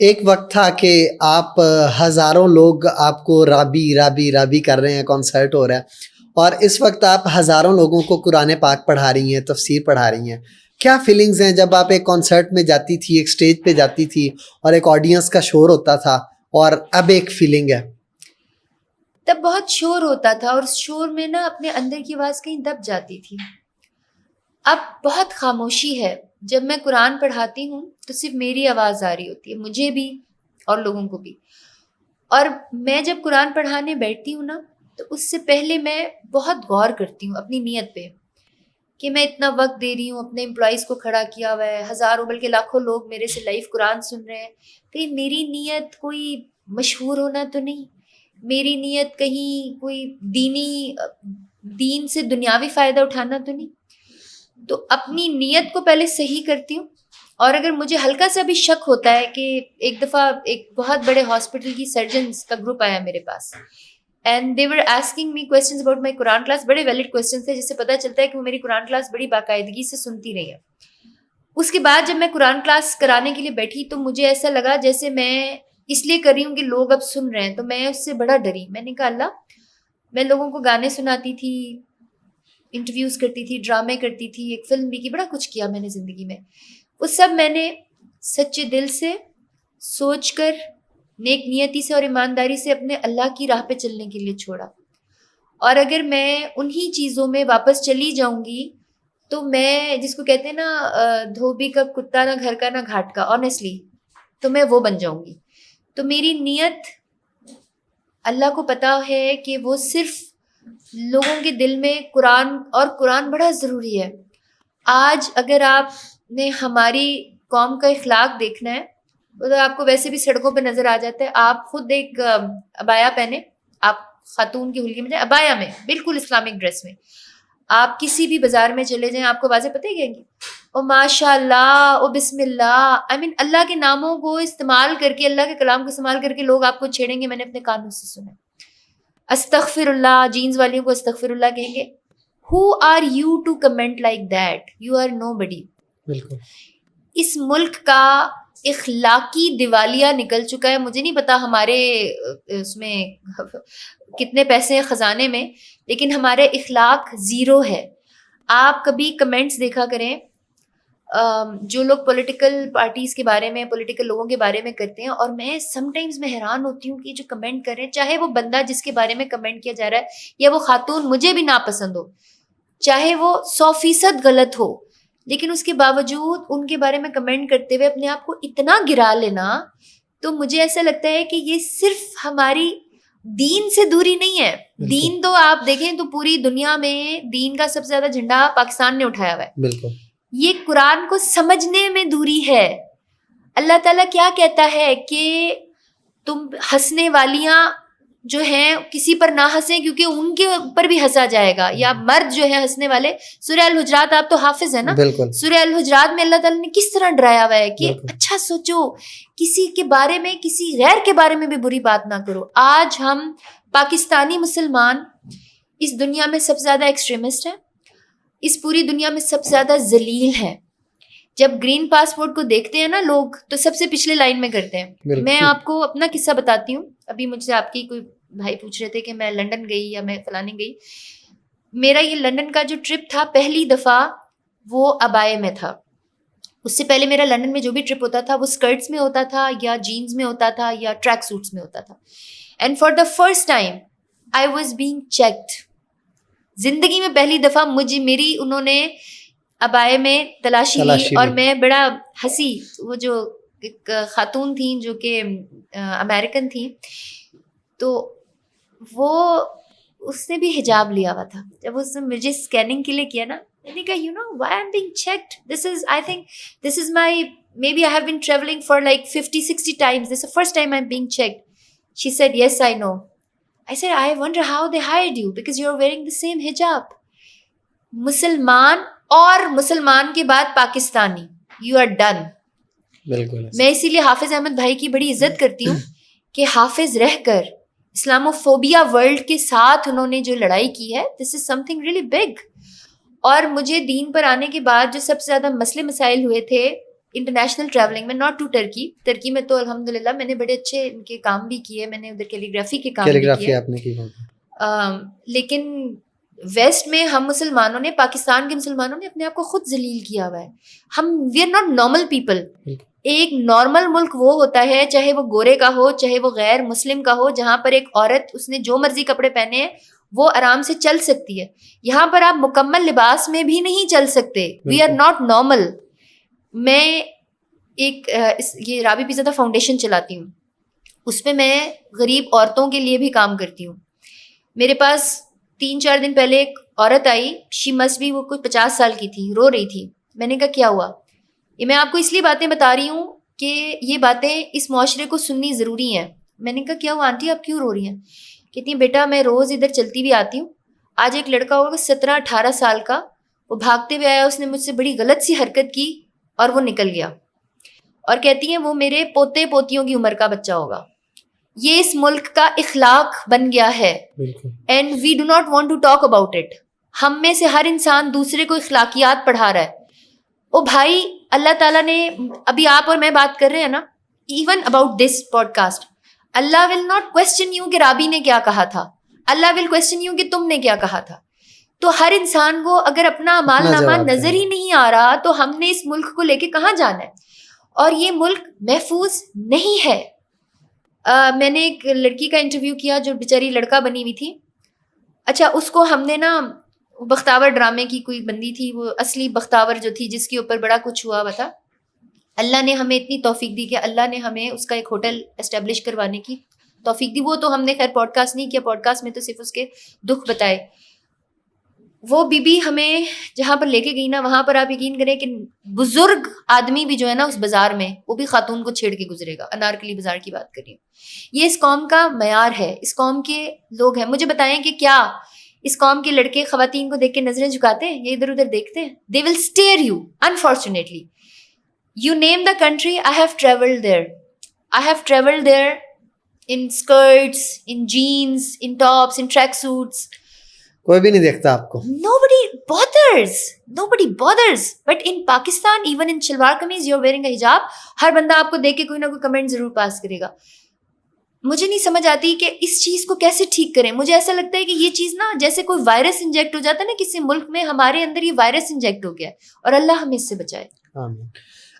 ایک وقت تھا کہ آپ ہزاروں لوگ آپ کو رابی رابی رابی کر رہے ہیں، کانسرٹ ہو رہا ہے، اور اس وقت آپ ہزاروں لوگوں کو قرآن پاک پڑھا رہی ہیں، تفسیر پڑھا رہی ہیں. کیا فیلنگز ہیں جب آپ ایک کانسرٹ میں جاتی تھی، ایک سٹیج پہ جاتی تھی اور ایک آڈینس کا شور ہوتا تھا، اور اب ایک فیلنگ ہے؟ تب بہت شور ہوتا تھا اور اس شور میں نا اپنے اندر کی آواز کہیں دب جاتی تھی. اب بہت خاموشی ہے. جب میں قرآن پڑھاتی ہوں تو صرف میری آواز آ رہی ہوتی ہے، مجھے بھی اور لوگوں کو بھی. اور میں جب قرآن پڑھانے بیٹھتی ہوں نا تو اس سے پہلے میں بہت غور کرتی ہوں اپنی نیت پہ، کہ میں اتنا وقت دے رہی ہوں، اپنے امپلائیز کو کھڑا کیا ہوا ہے، ہزاروں بلکہ لاکھوں لوگ میرے سے لائیو قرآن سن رہے ہیں. کہیں میری نیت کوئی مشہور ہونا تو نہیں، میری نیت کہیں کوئی دین سے دنیاوی فائدہ اٹھانا تو نہیں. تو اپنی نیت کو پہلے صحیح کرتی ہوں. اور اگر مجھے ہلکا سا بھی شک ہوتا ہے کہ ایک دفعہ ایک بہت بڑے ہاسپٹل کی سرجنز کا گروپ آیا میرے پاس، and they were asking me questions about my Quran class. بڑے ویلڈ کوسچنز تھے جس سے پتہ چلتا ہے کہ وہ میری قرآن کلاس بڑی باقاعدگی سے سنتی رہی ہے. اس کے بعد جب میں قرآن کلاس کرانے کے لیے بیٹھی تو مجھے ایسا لگا جیسے میں اس لیے کر رہی ہوں کہ لوگ اب سن رہے ہیں. تو میں اس سے بڑا ڈری. میں نے کہا اللہ، میں لوگوں کو گانے سناتی تھی، انٹرویوز کرتی تھی، ڈرامے کرتی تھی، ایک فلم بھی کی، بڑا کچھ کیا میں نے زندگی میں. وہ سب میں نے سچے دل سے سوچ کر، نیک نیتی سے اور ایمانداری سے اپنے اللہ کی راہ پہ چلنے کے لیے چھوڑا. اور اگر میں انہی چیزوں میں واپس چلی جاؤں گی تو میں، جس کو کہتے ہیں نا دھوبی کا کتا نہ گھر کا نہ گھاٹ کا، آنیسٹلی تو میں وہ بن جاؤں گی. تو میری نیت اللہ کو پتہ ہے کہ وہ صرف لوگوں کے دل میں قرآن، اور قرآن بڑا ضروری ہے. آج اگر آپ نے ہماری قوم کا اخلاق دیکھنا ہے تو آپ کو ویسے بھی سڑکوں پہ نظر آ جاتا ہے. آپ خود ایک ابایا پہنے، آپ خاتون کی حلیے میں جائیں ابایا میں، بالکل اسلامک ڈریس میں، آپ کسی بھی بازار میں چلے جائیں، آپ کو واضح پتہ ہی کہیں گے او ماشاء اللہ، او بسم اللہ، اللہ کے ناموں کو استعمال کر کے، اللہ کے کلام کو استعمال کر کے لوگ آپ کو چھیڑیں گے. میں نے اپنے کانوں سے سنا. استغفر اللہ، جینز والیوں کو استغفر اللہ کہیں گے. Who are you to comment like that? You are nobody. بالکل. اس ملک کا اخلاقی دیوالیہ نکل چکا ہے. مجھے نہیں پتا ہمارے اس میں کتنے پیسے ہیں خزانے میں، لیکن ہمارے اخلاق زیرو ہے. آپ کبھی کمنٹس دیکھا کریں جو لوگ پولیٹیکل پارٹیز کے بارے میں، پولیٹیکل لوگوں کے بارے میں کرتے ہیں، اور میں سم ٹائمز میں حیران ہوتی ہوں کہ جو کمنٹ کر رہے ہیں، چاہے وہ بندہ جس کے بارے میں کمنٹ کیا جا رہا ہے یا وہ خاتون مجھے بھی ناپسند ہو، چاہے وہ 100% غلط ہو، لیکن اس کے باوجود ان کے بارے میں کمنٹ کرتے ہوئے اپنے آپ کو اتنا گرا لینا، تو مجھے ایسا لگتا ہے کہ یہ صرف ہماری دین سے دوری نہیں ہے. دین تو آپ دیکھیں تو پوری دنیا میں دین کا سب سے زیادہ جھنڈا پاکستان نے اٹھایا ہوا ہے. بالکل. یہ قرآن کو سمجھنے میں دوری ہے. اللہ تعالیٰ کیا کہتا ہے کہ تم ہنسنے والیاں جو ہیں کسی پر نہ ہنسیں کیونکہ ان کے اوپر بھی ہنسا جائے گا. یا مرد جو ہیں ہنسنے والے، سورہ الحجرات، آپ تو حافظ ہیں نا، سورہ الحجرات میں اللہ تعالیٰ نے کس طرح ڈرایا ہوا ہے کہ اچھا سوچو، کسی کے بارے میں، کسی غیر کے بارے میں بھی بری بات نہ کرو. آج ہم پاکستانی مسلمان اس دنیا میں سب سے زیادہ ایکسٹریمسٹ ہیں، اس پوری دنیا میں سب سے زیادہ ذلیل ہیں. جب گرین پاسپورٹ کو دیکھتے ہیں نا لوگ تو سب سے پچھلے لائن میں کرتے ہیں. میں آپ کو اپنا قصہ بتاتی ہوں. ابھی مجھ سے آپ کی کوئی بھائی پوچھ رہے تھے کہ میں لنڈن گئی یا میں فلانے گئی. میرا یہ لنڈن کا جو ٹرپ تھا پہلی دفعہ وہ ابائے میں تھا. اس سے پہلے میرا لنڈن میں جو بھی ٹرپ ہوتا تھا وہ اسکرٹس میں ہوتا تھا یا جینز میں ہوتا تھا یا ٹریک سوٹس میں ہوتا تھا. And for the first time I was being checked. زندگی میں پہلی دفعہ میری انہوں نے ابائے میں تلاشی لی اور میں بڑا ہنسی. وہ جو ایک خاتون تھیں جو کہ امریکن تھیں، تو وہ اس نے بھی حجاب لیا ہوا تھا. جب اس نے مجھے اسکیننگ کے لیے کیا نا، میں نے کہا you know why I am being checked, this is I think this is my may be I have been travelling for like 50-60 times, this is the first time I'm being checked. She said yes I know. I said I wonder how they hired you because you're wearing the same hijab. مسلمان اور مسلمان کے بعد Pakistani, you are done. بالکل. میں اسی لیے حافظ احمد بھائی کی بڑی عزت کرتی ہوں کہ حافظ رہ کر اسلاموفوبیا ورلڈ کے ساتھ انہوں نے جو لڑائی کی ہے، دس از سم تھنگ ریئلی بگ. اور مجھے دین پر آنے کے بعد جو سب سے زیادہ مسئلے مسائل ہوئے تھے انٹرنیشنل ٹریولنگ میں, ناٹ ٹو ترکی میں تو الحمدللہ میں نے بڑے اچھے ان کے کام بھی کیے, میں نے ادھر کیلیگرافی کے کام بھی کیے آپ نے کی. لیکن ویسٹ میں ہم مسلمانوں نے, پاکستان کے مسلمانوں نے اپنے آپ کو خود ذلیل کیا ہوا ہے. ہم we are not normal people. ایک نارمل ملک وہ ہوتا ہے, چاہے وہ گورے کا ہو چاہے وہ غیر مسلم کا ہو, جہاں پر ایک عورت اس نے جو مرضی کپڑے پہنے ہیں وہ آرام سے چل سکتی ہے. یہاں پر آپ مکمل لباس میں بھی نہیں چل سکتے. We are not normal. میں ایک یہ رابی پیزا فاؤنڈیشن چلاتی ہوں, اس پہ میں غریب عورتوں کے لیے بھی کام کرتی ہوں. میرے پاس 3-4 دن پہلے ایک عورت آئی, شی مسٹ بی, وہ کوئی 50 سال کی تھی, رو رہی تھی. میں نے کہا کیا ہوا؟ یہ میں آپ کو اس لیے باتیں بتا رہی ہوں کہ یہ باتیں اس معاشرے کو سننی ضروری ہیں. میں نے کہا کیا ہوا آنٹی, آپ کیوں رو رہی ہیں؟ کہتی ہیں بیٹا میں روز ادھر چلتی بھی آتی ہوں, آج ایک لڑکا ہوگا 17-18 سال کا, وہ بھاگتے ہوئے آیا, اس نے مجھ سے بڑی غلط سی حرکت کی اور وہ نکل گیا. اور کہتی ہیں وہ میرے پوتے پوتیوں کی عمر کا بچہ ہوگا. یہ اس ملک کا اخلاق بن گیا ہے, and we do not want to talk about it. ہم میں سے ہر انسان دوسرے کو اخلاقیات پڑھا رہا ہے. او بھائی, اللہ تعالیٰ نے, ابھی آپ اور میں بات کر رہے ہیں نا, even about this podcast, اللہ ول ناٹ کوسچن یو کہ رابی نے کیا کہا تھا, اللہ ول کوسچن یو کہ تم نے کیا کہا تھا. تو ہر انسان کو اگر اپنا اعمال نامہ نظر ہی نہیں آ رہا تو ہم نے اس ملک کو لے کے کہاں جانا ہے؟ اور یہ ملک محفوظ نہیں ہے. میں نے ایک لڑکی کا انٹرویو کیا جو بیچاری لڑکا بنی ہوئی تھی. اچھا, اس کو ہم نے نا, بختاور ڈرامے کی کوئی بندی تھی, وہ اصلی بختاور جو تھی جس کے اوپر بڑا کچھ ہوا ہوا تھا, اللہ نے ہمیں اتنی توفیق دی کہ اللہ نے ہمیں اس کا ایک ہوٹل اسٹیبلش کروانے کی توفیق دی. وہ تو ہم نے خیر پوڈ کاسٹ نہیں کیا, پوڈ کاسٹ میں تو صرف اس کے دکھ بتائے. وہ بی بی ہمیں جہاں پر لے کے گئی نا, وہاں پر آپ یقین کریں کہ بزرگ آدمی بھی جو ہے نا اس بازار میں, وہ بھی خاتون کو چھیڑ کے گزرے گا. انارکلی بازار کی بات کر رہی ہوں. یہ اس قوم کا معیار ہے, اس قوم کے لوگ ہیں. مجھے بتائیں کہ کیا اس قوم کے لڑکے خواتین کو دیکھ کے نظریں جھکاتے ہیں یا ادھر ادھر دیکھتے ہیں؟ They will stare you, unfortunately. You name the country, I have travelled there. I have travelled there in skirts, in jeans, in tops, in track suits. کوئی بھی نہیں دیکھتا آپ کو. Nobody bothers. But in Pakistan, even in shalwar kameez, you're wearing a hijab, ہر بندہ آپ کو دیکھ کے کوئی نہ کوئی کمنٹ ضرور پاس کرے گا. مجھے نہیں سمجھ آتی کہ اس چیز کو کیسے ٹھیک کریں. مجھے ایسا لگتا ہے کہ یہ چیز نا جیسے کوئی وائرس انجیکٹ ہو جاتا ہے نا کسی ملک میں, ہمارے اندر یہ وائرس انجیکٹ ہو گیا ہے, اور اللہ ہمیں اس سے بچائے. آمین.